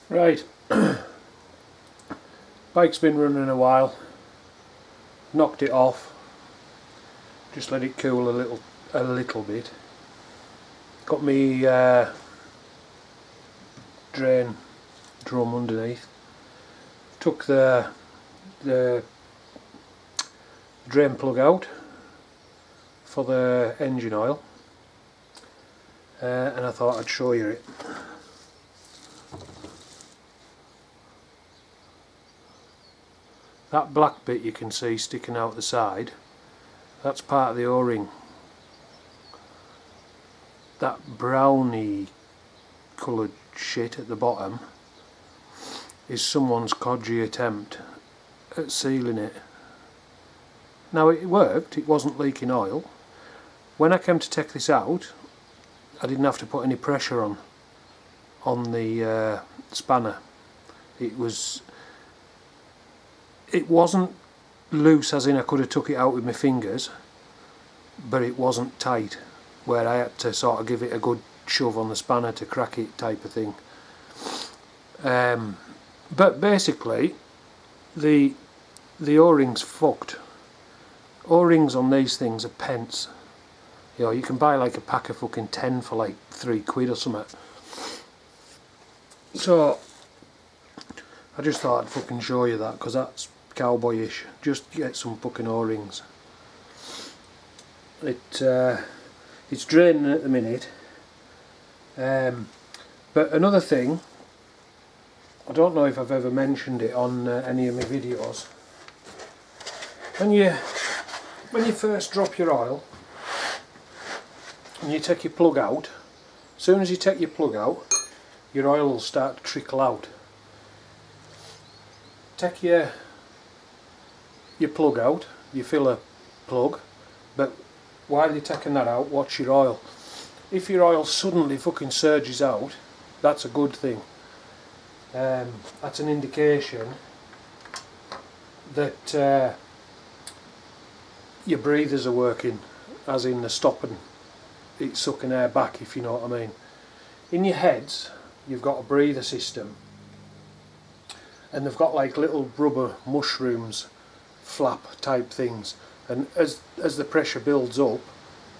Right, bike's been running a while, knocked it off, just let it cool a little bit. Got me drain drum underneath, took the drain plug out for the engine oil, and I thought I'd show you it. That black bit you can see sticking out the side, that's part of the O-ring. That browny coloured shit at the bottom is someone's codgy attempt at sealing it. Now it worked, it wasn't leaking oil. When I came to take this out, I didn't have to put any pressure on the spanner. It wasn't loose as in I could have took it out with my fingers, but it wasn't tight where I had to sort of give it a good shove on the spanner to crack it type of thing. But basically the O-ring's fucked. O-rings on these things are pence. You know, you can buy like a pack of fucking 10 for like £3 or something. So I just thought I'd fucking show you that, because that's cowboyish. Just get some fucking O-rings. It's draining at the minute. But another thing, I don't know if I've ever mentioned it on any of my videos. When you first drop your oil and you take your plug out, as soon as you take your plug out, your oil will start to trickle out. Take your plug out, you fill a plug, but while you're taking that out, watch your oil. If your oil suddenly fucking surges out, that's a good thing. That's an indication that your breathers are working, as in they're stopping it sucking air back, if you know what I mean. In your heads you've got a breather system, and they've got like little rubber mushrooms flap type things, and as the pressure builds up,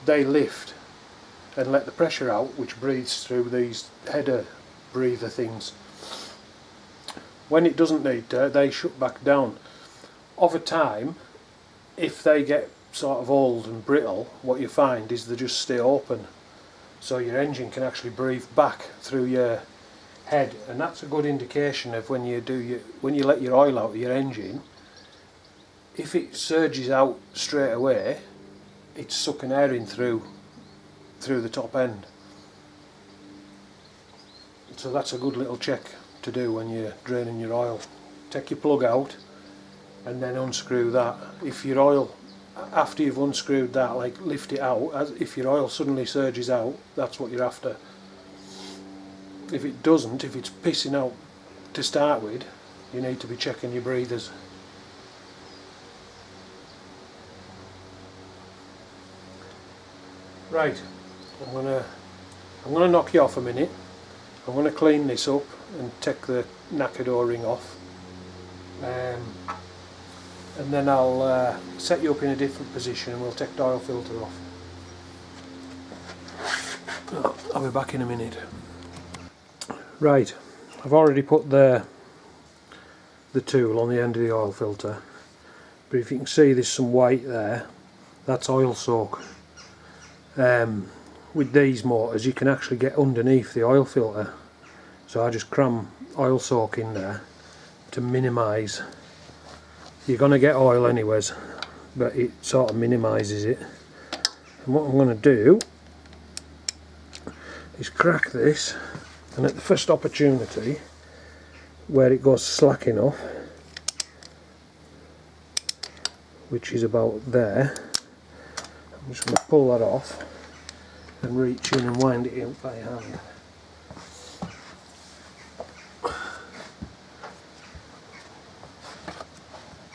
they lift and let the pressure out, which breathes through these header breather things. When it doesn't need to, they shut back down. Over time, if they get sort of old and brittle, what you find is they just stay open, so your engine can actually breathe back through your head, and that's a good indication of when you let your oil out of your engine. If it surges out straight away, it's sucking air in through the top end. So that's a good little check to do when you're draining your oil. Take your plug out and then unscrew that. If your oil, after you've unscrewed that, like lift it out, if your oil suddenly surges out, that's what you're after. If it doesn't, if it's pissing out to start with, you need to be checking your breathers. Right, I'm gonna knock you off a minute. I'm gonna clean this up and take the knackered O-ring off, and then I'll set you up in a different position and we'll take the oil filter off. I'll be back in a minute. Right, I've already put the tool on the end of the oil filter, but if you can see there's some white there, that's oil soak. With these motors you can actually get underneath the oil filter, so I just cram oil soak in there to minimise. You're going to get oil anyways, but it sort of minimises it. And what I'm going to do is crack this, and at the first opportunity where it goes slack enough, which is about there, I'm just going to pull that off and reach in and wind it in by hand.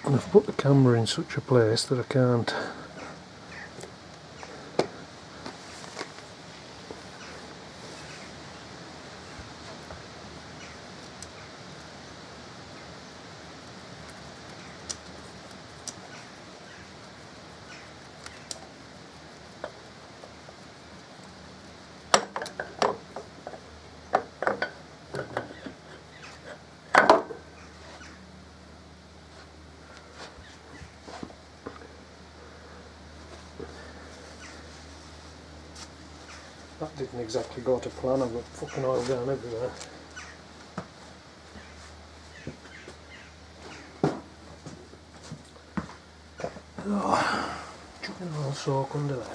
And I've put the camera in such a place that I can't That didn't exactly go to plan, I've got fucking oil down everywhere. Oh, chucking an oil soak under there.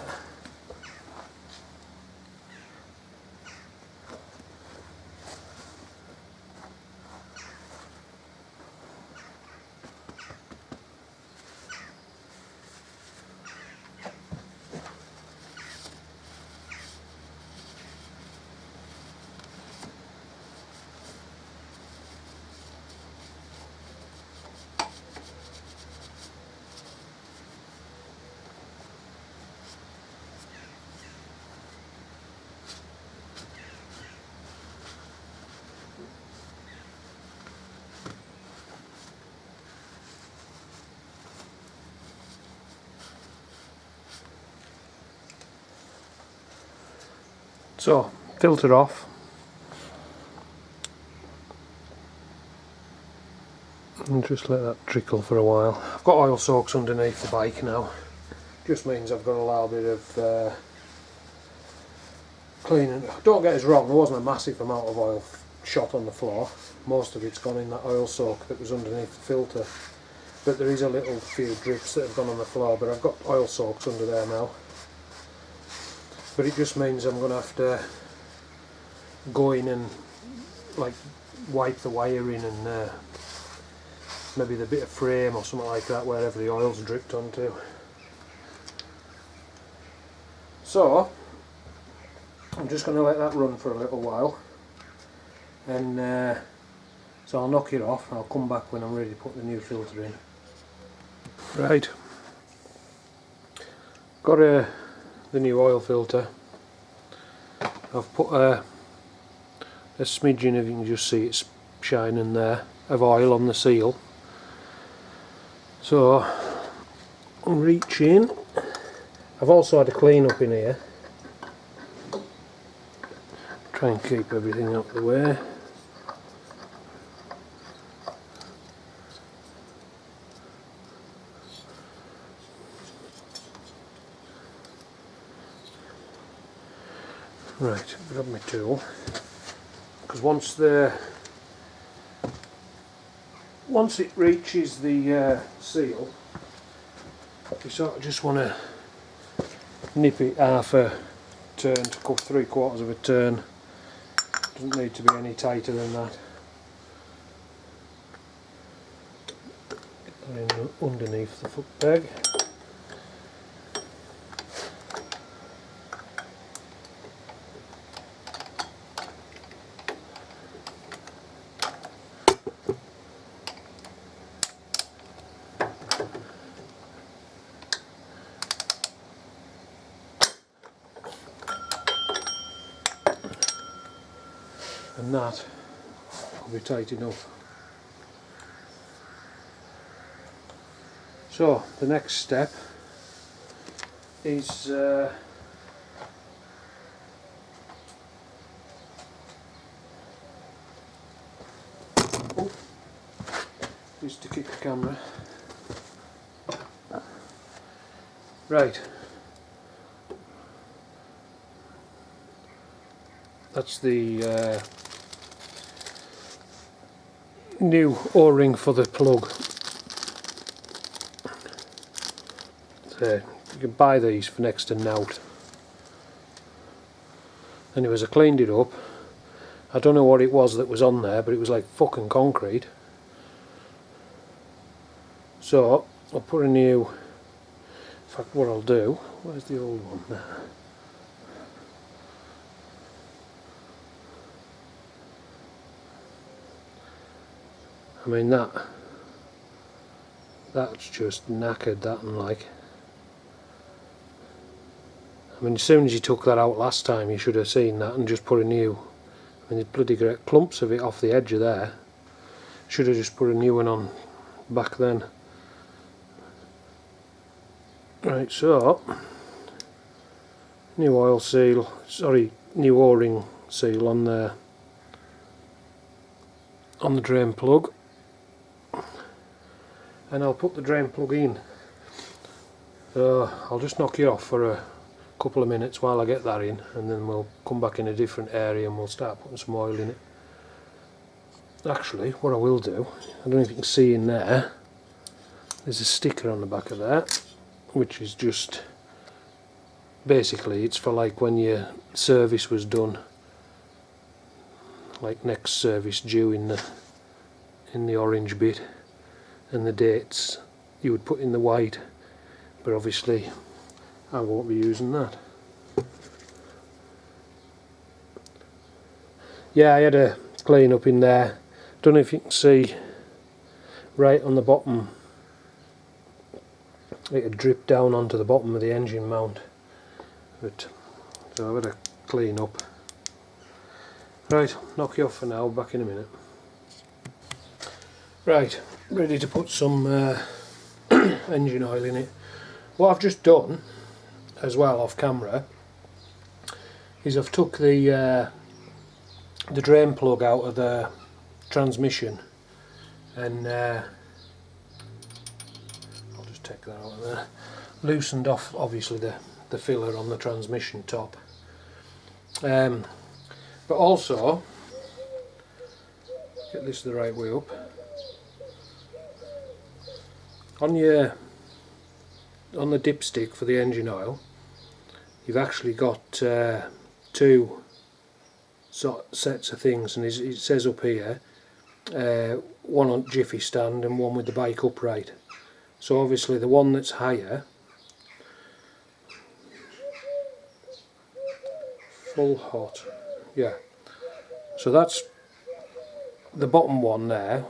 So, filter off. And just let that trickle for a while. I've got oil soaks underneath the bike now. Just means I've got a little bit of cleaning. Don't get us wrong, there wasn't a massive amount of oil shot on the floor. Most of it's gone in that oil soak that was underneath the filter. But there is a little few drips that have gone on the floor, but I've got oil soaks under there now. But it just means I'm going to have to go in and like wipe the wiring and maybe the bit of frame or something like that wherever the oil's dripped onto. So I'm just going to let that run for a little while, and so I'll knock it off and I'll come back when I'm ready to put the new filter in. Right, got the new oil filter. I've put a smidgen, if you can just see it's shining there, of oil on the seal. So I'll reach in. I've also had a clean up in here. Try and keep everything out of the way. Right, grab my tool, because once it reaches the seal, you sort of just want to nip it half a turn to 3/4 of a turn. Doesn't need to be any tighter than that. Get that in underneath the foot peg. And that will be tight enough. So the next step is to kick the camera. Right. That's the new O-ring for the plug. So you can buy these for next to nought. Anyways, I cleaned it up. I don't know what it was that was on there, but it was like fucking concrete. So I'll put a new, in fact what I'll do, where's the old one there? I mean that's just knackered, that, and like, I mean as soon as you took that out last time you should have seen that and just put a new, I mean you bloody get clumps of it off the edge of there. Should have just put a new one on back then. Right, so new oil seal, sorry, new O-ring seal on there, on the drain plug. And I'll put the drain plug in. So I'll just knock it off for a couple of minutes while I get that in, and then we'll come back in a different area and we'll start putting some oil in it. Actually, what I will do, I don't know if you can see in there, there's a sticker on the back of that, which is just basically it's for like when your service was done, like next service due in the orange bit, and the dates you would put in the white, but obviously I won't be using that. Yeah, I had a clean up in there. Don't know if you can see right on the bottom, it had dripped down onto the bottom of the engine mount, but so I've had a clean up. Right, knock you off for now, back in a minute. Right, ready to put some engine oil in it. What I've just done as well off camera is I've took the drain plug out of the transmission, and I'll just take that out of there. Loosened off obviously the filler on the transmission top, but also get this the right way up. On the dipstick for the engine oil, you've actually got two sets of things, and it says up here one on jiffy stand and one with the bike upright. So obviously the one that's higher, full hot, yeah, so that's the bottom one there,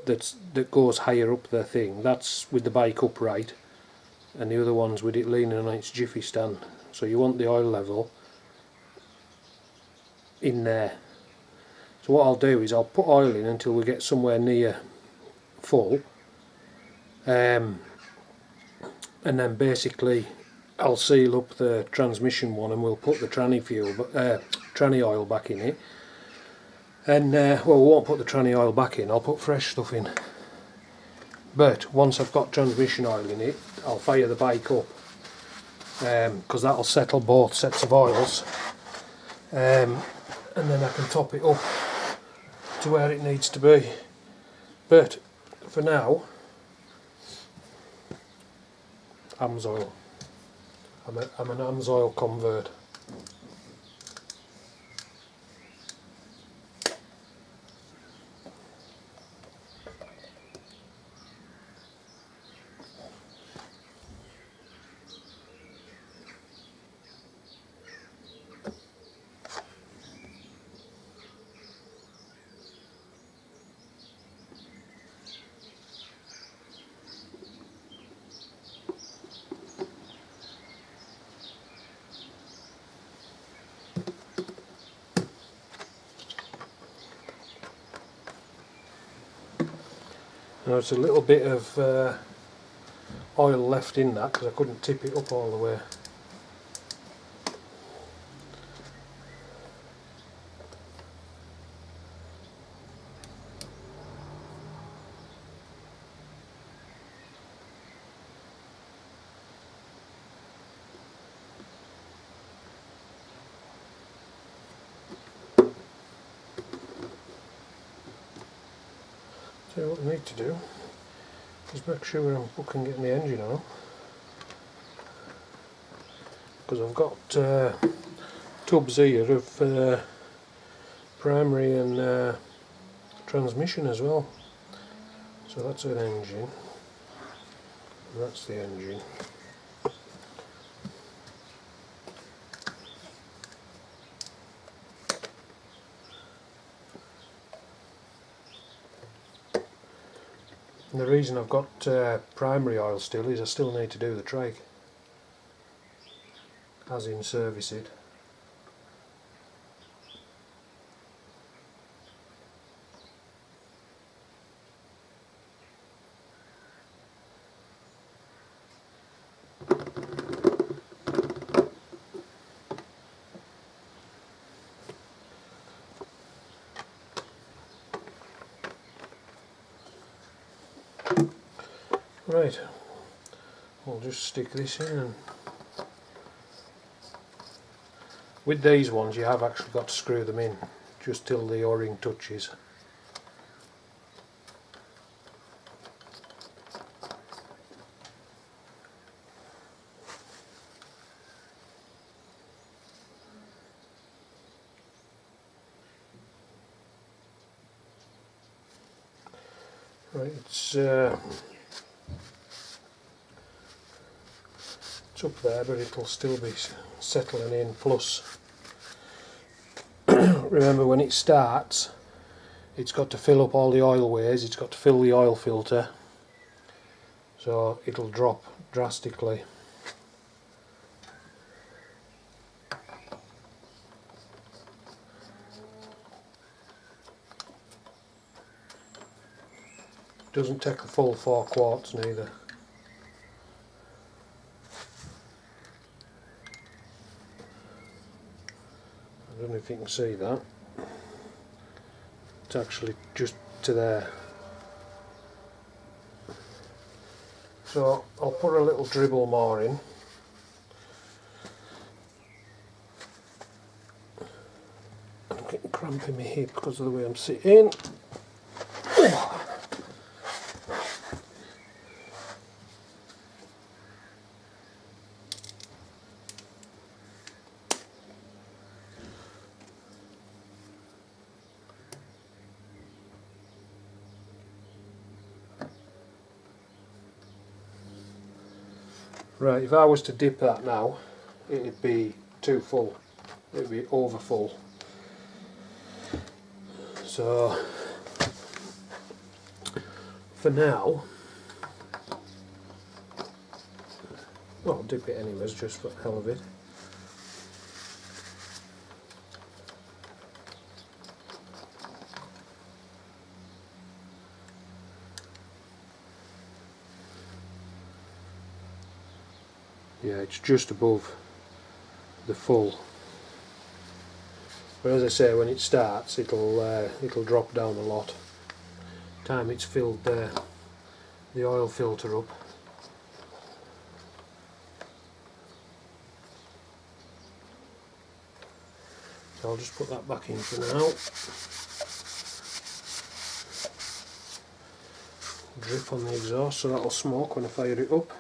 that goes higher up the thing, that's with the bike upright, and the other one's with it leaning on its jiffy stand. So you want the oil level in there. So what I'll do is I'll put oil in until we get somewhere near full, and then basically I'll seal up the transmission one and we'll put the tranny oil back in it. And well, we won't put the tranny oil back in, I'll put fresh stuff in. But once I've got transmission oil in it, I'll fire the bike up, because that'll settle both sets of oils, and then I can top it up to where it needs to be. But for now, AMSOIL. I'm an AMSOIL convert. Now, there's a little bit of oil left in that because I couldn't tip it up all the way. So what I need to do is make sure I'm fucking getting the engine on, because I've got tubs here of primary and transmission as well. So that's an engine, and that's the engine. And the reason I've got primary oil still is I still need to do the trike, as in service it. Right, we'll just stick this in and With these ones you have actually got to screw them in just till the O-ring touches. Right, it's up there, but it'll still be settling in. Plus, remember when it starts, it's got to fill up all the oil ways, it's got to fill the oil filter, so it'll drop drastically. Doesn't take the full 4 quarts neither. I don't know if you can see that. It's actually just to there. So I'll put a little dribble more in. I'm getting cramp in my hip because of the way I'm sitting. Right, if I was to dip that now, it'd be too full. It'd be over full. So, for now, well, I'll dip it anyways, just for the hell of it. Yeah, it's just above the full. But as I say, when it starts, it'll drop down a lot. Time it's filled the oil filter up. So I'll just put that back in for now. Drip on the exhaust, so that'll smoke when I fire it up.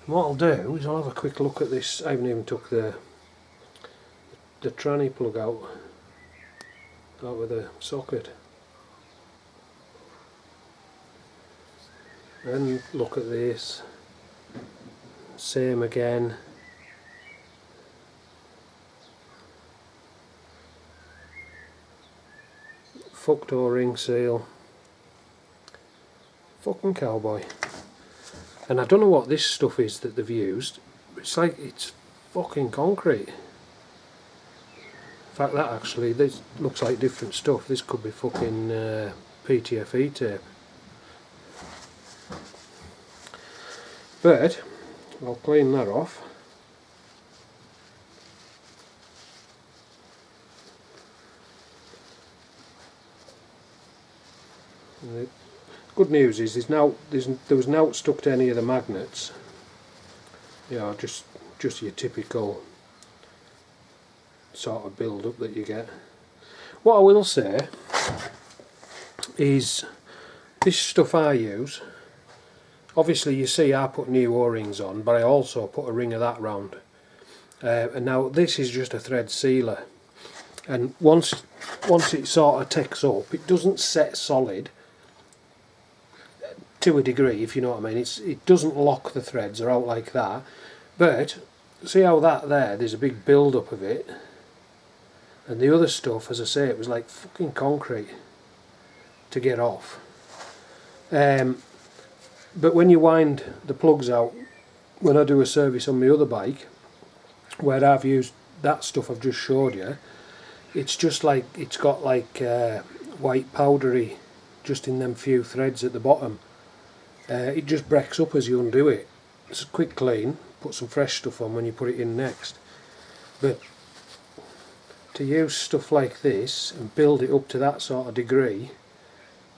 And what I'll do is I'll have a quick look at this. I haven't even took the tranny plug out with the socket. And look at this. Same again. Fucked O-ring seal. Fucking cowboy. And I don't know what this stuff is that they've used. It's like it's fucking concrete. In fact, that actually, this looks like different stuff. This could be fucking PTFE tape. But I'll clean that off. And the good news is there was no stuck to any of the magnets. You know, just your typical sort of build up that you get. What I will say is this stuff I use, obviously you see I put new O-rings on, but I also put a ring of that round. And now this is just a thread sealer, and once it sort of takes up, it doesn't set solid to a degree, if you know what I mean. It doesn't lock the threads or out like that, but see how there's a big build up of it, and the other stuff, as I say, it was like fucking concrete to get off. But when you wind the plugs out, when I do a service on my other bike, where I've used that stuff I've just showed you, it's just like, it's got like white powdery just in them few threads at the bottom. It just breaks up as you undo it. It's a quick clean, put some fresh stuff on when you put it in next. But to use stuff like this and build it up to that sort of degree,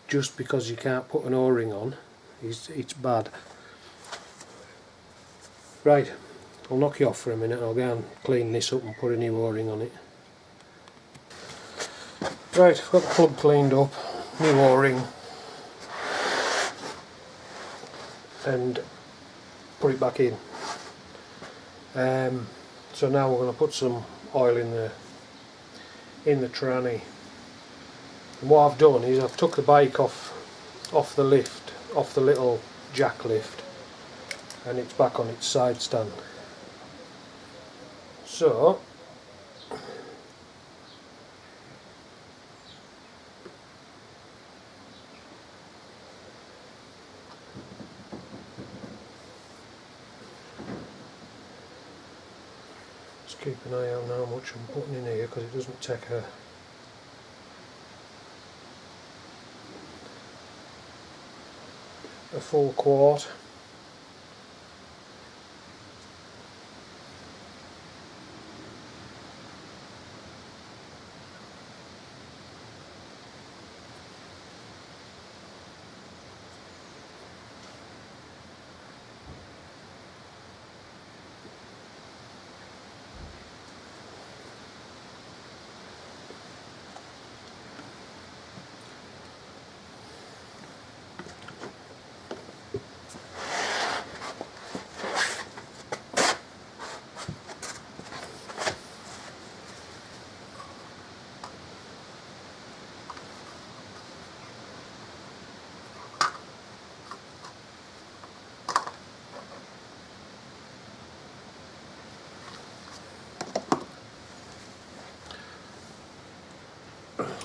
just because you can't put an O-ring on, it's bad. Right, I'll knock you off for a minute. I'll go and clean this up and put a new O-ring on it. Right, I've got the plug cleaned up, new O-ring, and put it back in. So now we're going to put some oil in the tranny. And what I've done is I've took the bike off the lift, off the little jack lift, and it's back on its side stand. So just keep an eye on how much I'm putting in here, because it doesn't take a full quart.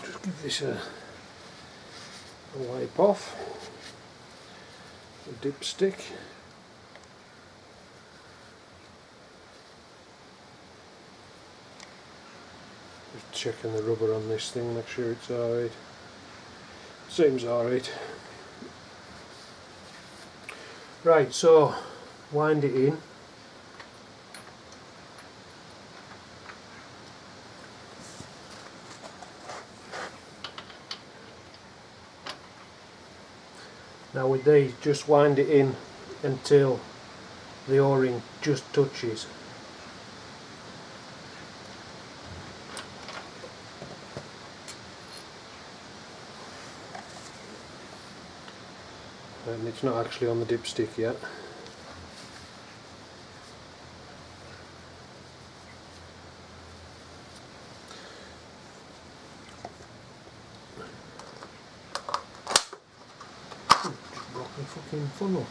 Just give this a wipe off, a dipstick. Just checking the rubber on this thing, make sure it's alright. Seems alright. Right, so wind it in. Now with these, just wind it in until the O-ring just touches. And it's not actually on the dipstick yet. Just broke my fucking funnel.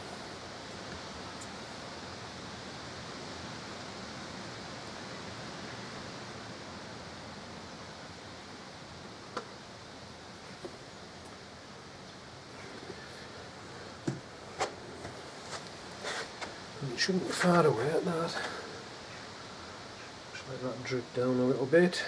It shouldn't be far away at that. Just let that drip down a little bit.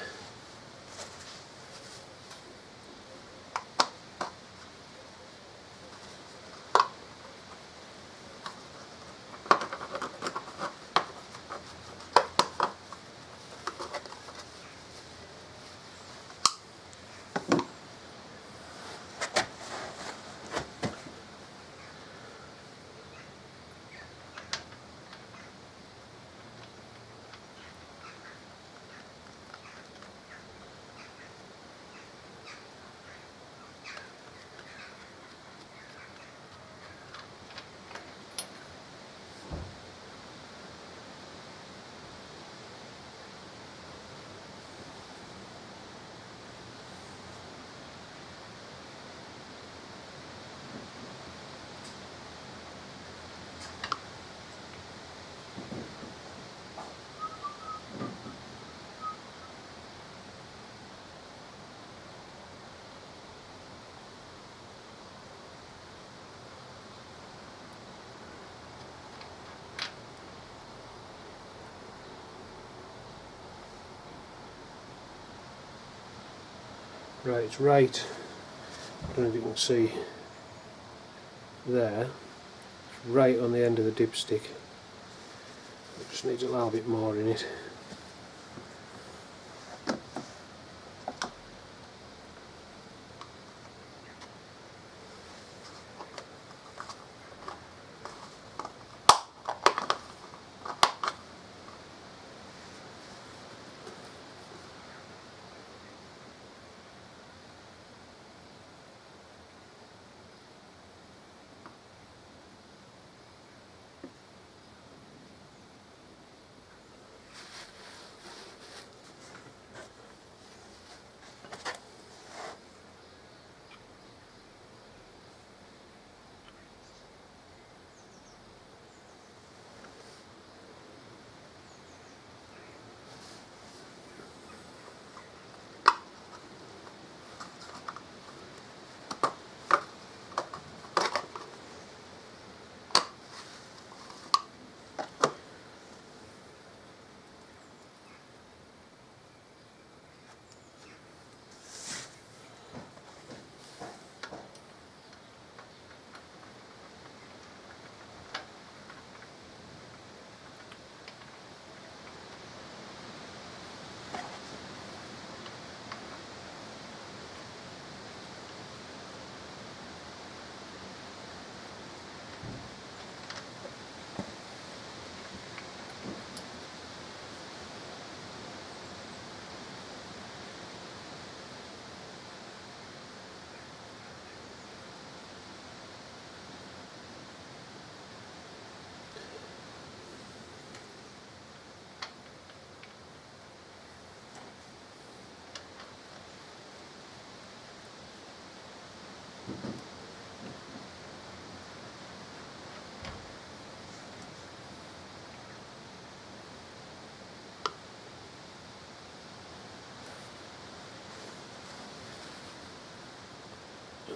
Right, it's right, I don't know if you can see there, it's right on the end of the dipstick. It just needs a little bit more in it.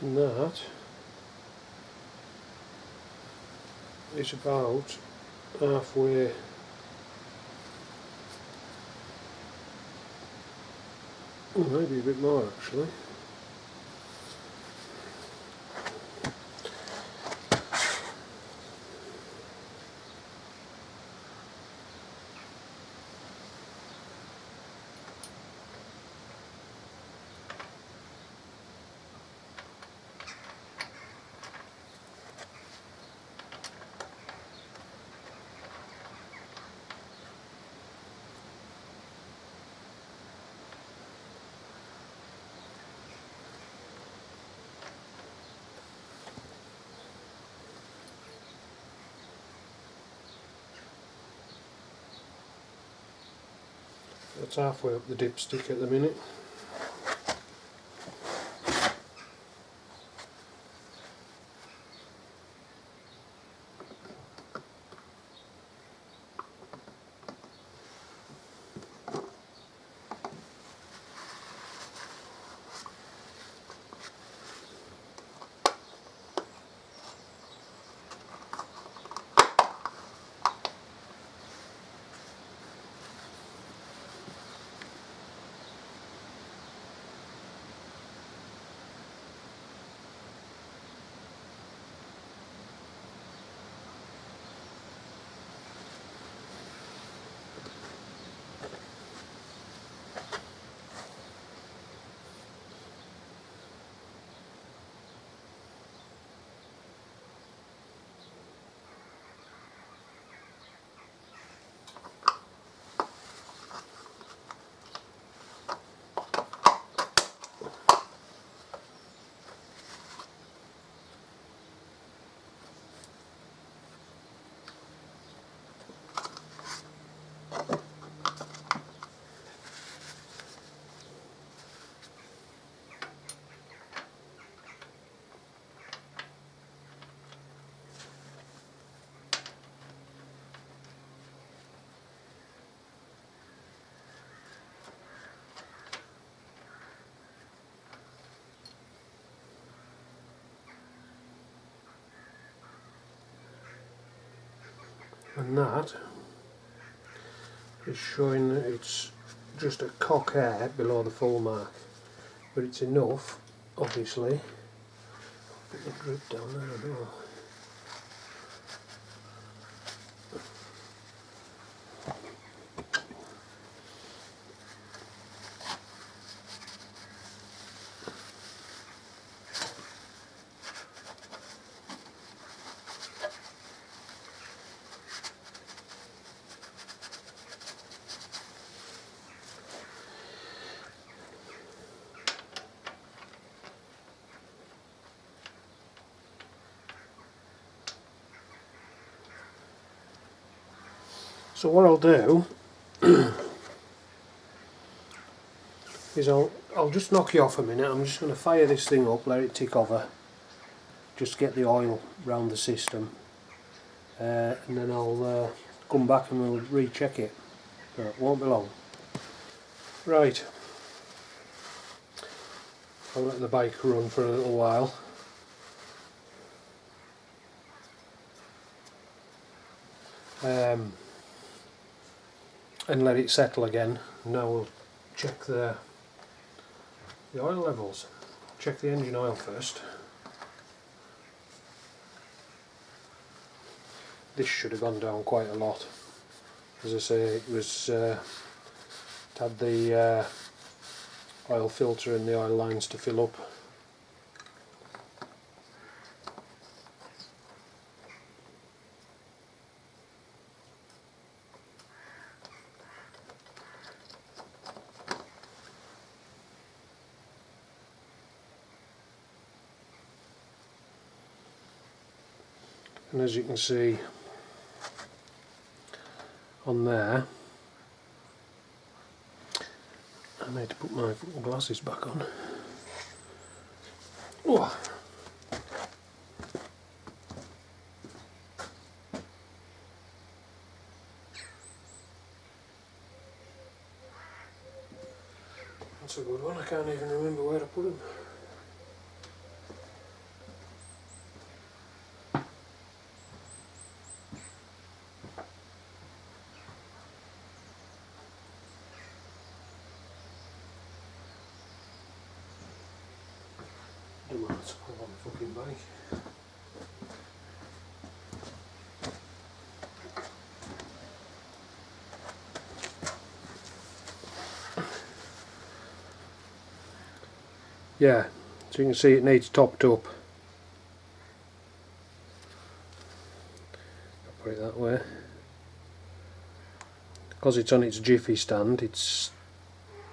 And that is about halfway maybe a bit more actually. That's halfway up the dipstick at the minute. And that is showing that it's just a cock hair below the full mark, but it's enough, obviously. Put the drip down there as well. So what I'll do is I'll just knock you off a minute. I'm just going to fire this thing up, let it tick over, just get the oil round the system, and then I'll come back and we'll recheck it, but it won't be long. Right, I'll let the bike run for a little while. And let it settle again. Now we'll check the oil levels. Check the engine oil first. This should have gone down quite a lot. As I say, it was it had the oil filter and the oil lines to fill up. And as you can see on there, I need to put my glasses back on. Oh. That's a good one, I can't even remember where I put them. Come on, let's pull on the fucking bike. Yeah, so you can see it needs topped up. I'll put it that way. Because it's on its jiffy stand, it's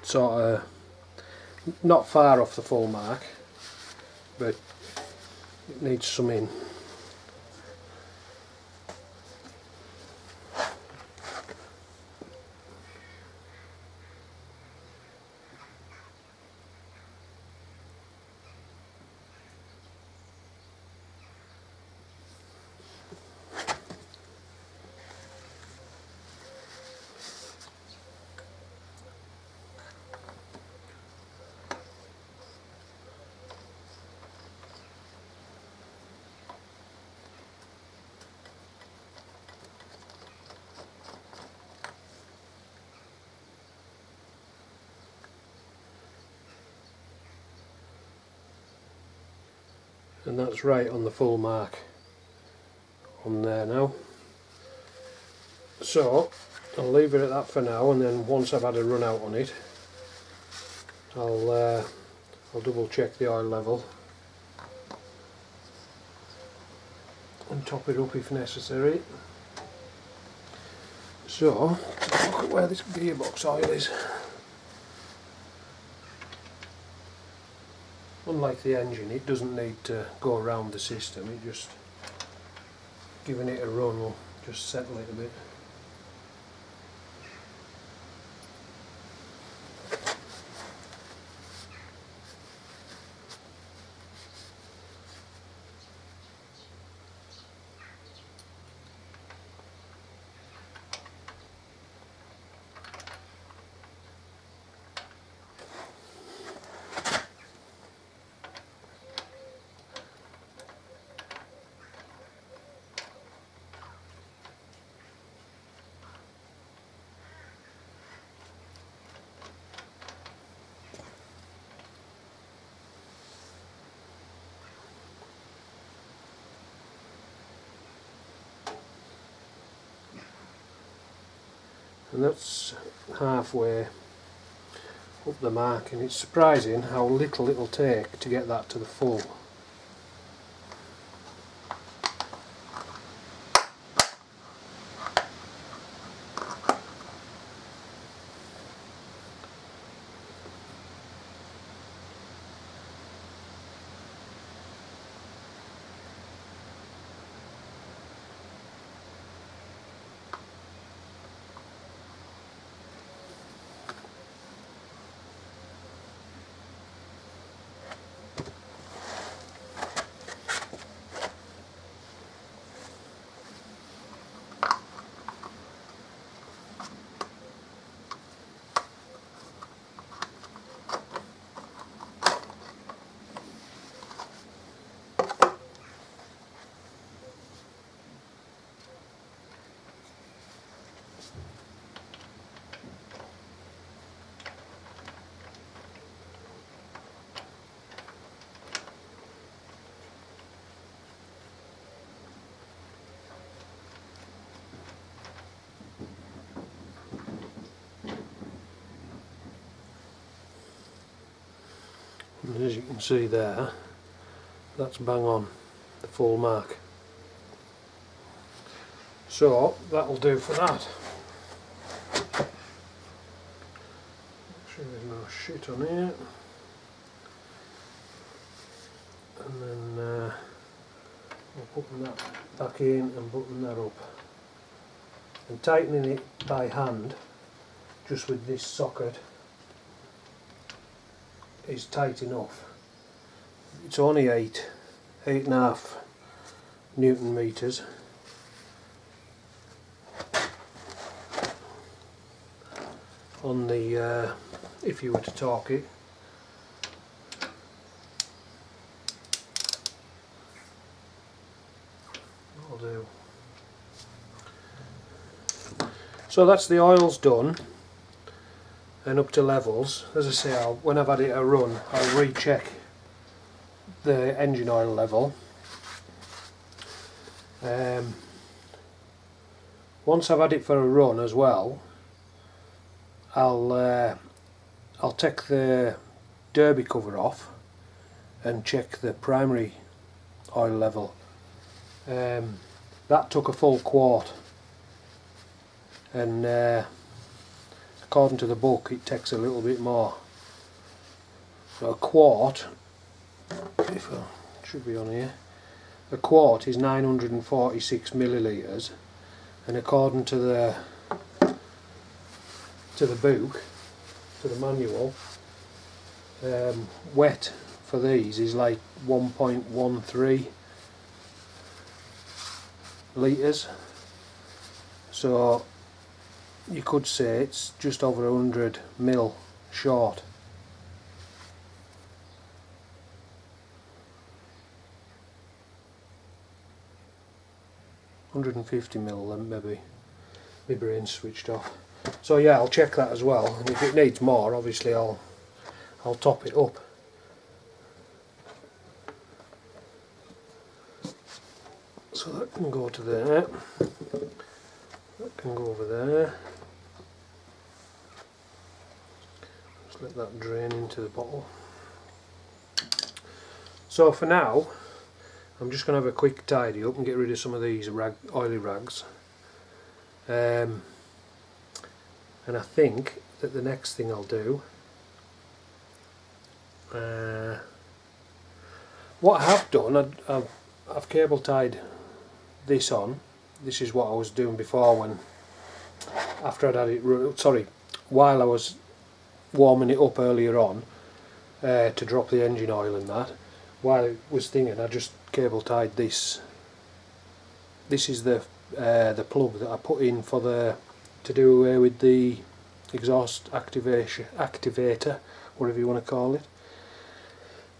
sort of not far off the full mark, but it needs some in. And that's right on the full mark on there now. So I'll leave it at that for now, and then once I've had a run out on it, I'll double check the oil level and top it up if necessary. So let's look at where this gearbox oil is. Unlike the engine, it doesn't need to go around the system, it just, giving it a run will just settle it a bit. And that's halfway up the mark, and it's surprising how little it'll take to get that to the full. And as you can see there, that's bang on the full mark. So that'll do for that. Make sure there's no shit on here. And then we'll button that back in and button that up. And tightening it by hand, just with this socket, is tight enough. It's only 8.5 Newton meters. On the if you were to torque it. That'll do. So that's the oils done and up to levels. As I say, when I've had it a run, I'll recheck the engine oil level. Once I've had it for a run as well, I'll take the derby cover off and check the primary oil level. That took a full quart, and according to the book it takes a little bit more. So a quart, should be on here, a quart is 946 millilitres, and according to the book, to the manual, wet for these is like 1.13 litres, so you could say it's just over 100 mil short. $150 then maybe. My brain's switched off. So yeah, I'll check that as well, and if it needs more, obviously I'll top it up. So that can go to there, that can go over there. Just let that drain into the bottle. So for now, I'm just going to have a quick tidy up and get rid of some of these oily rags. And I think that the next thing I'll do, what I have done, I've cable tied this on. This is what I was doing before, after I'd had it, while I was warming it up earlier on to drop the engine oil and that. While it was thinking, I just cable tied this. This is the plug that I put in to do away with the exhaust activator, whatever you want to call it.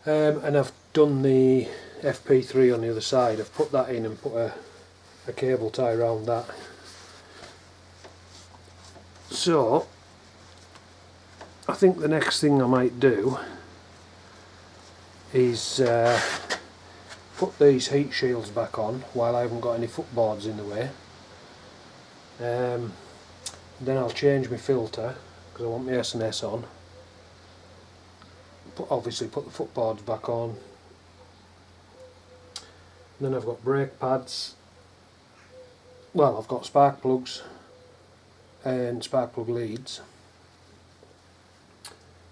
And I've done the FP3 on the other side. I've put that in and put a cable tie around that. So I think the next thing I might do is put these heat shields back on while I haven't got any footboards in the way. Then I'll change my filter because I want my S&S on. Obviously put the footboards back on. And then I've got brake pads. Well, I've got spark plugs and spark plug leads.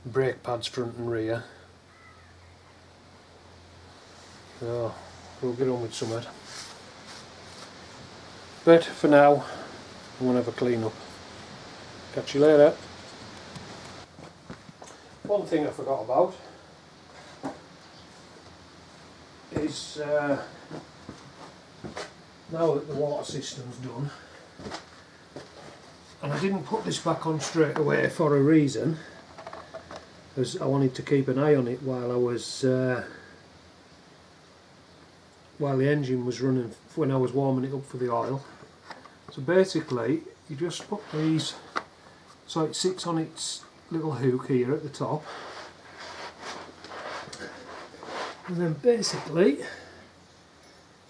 Brake pads front and rear. So we'll get on with something. But for now, I'm going to have a clean up. Catch you later. One thing I forgot about is now that the water system's done, and I didn't put this back on straight away for a reason, as I wanted to keep an eye on it while I was while the engine was running, when I was warming it up for the oil. So basically you just put these, so it sits on its little hook here at the top, and then basically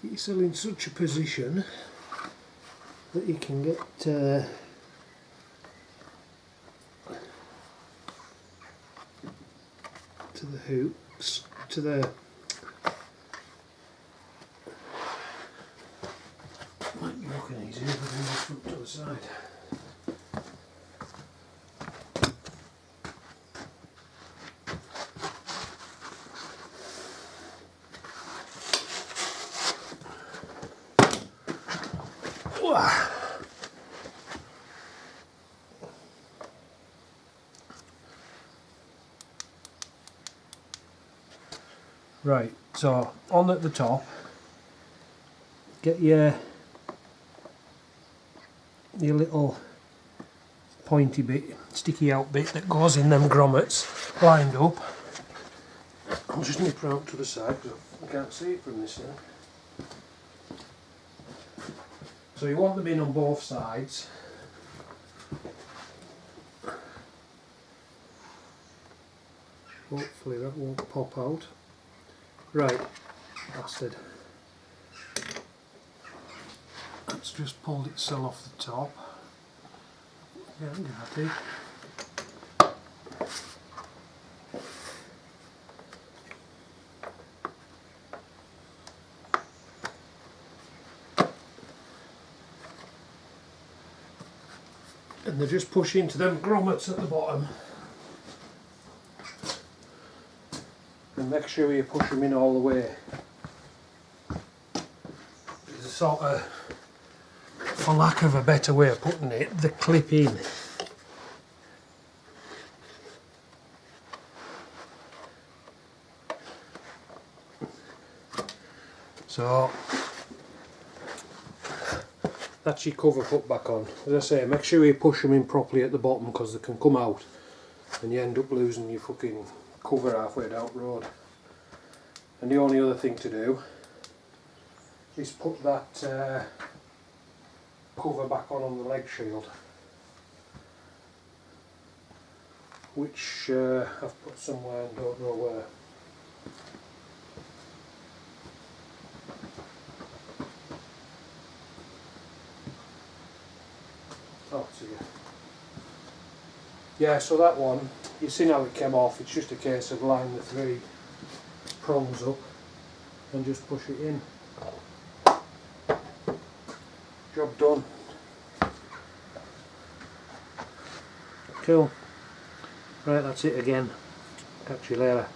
get yourself in such a position that you can get to the hooks, to the, might be looking easier but then just look to the side. Right, so on at the top, get your little pointy bit, sticky out bit that goes in them grommets lined up. I'll just nip round to the side because I can't see it from this end. So you want them in on both sides. Hopefully that won't pop out. Right, bastard. That's just pulled itself off the top. Yeah, I think. And they just push into them grommets at the bottom. And make sure you push them in all the way. There's a sort of, for lack of a better way of putting it, the clip in. So that's your cover put back on. As I say, make sure you push them in properly at the bottom because they can come out and you end up losing your fucking cover halfway down the road. And the only other thing to do is put that cover back on the leg shield, which I've put somewhere and don't know where. Oh, it's here. Yeah, so that one, you've seen how it came off. It's just a case of lining the 3 prongs up and just push it in. Job done. Cool. Right, that's it again. Catch you later.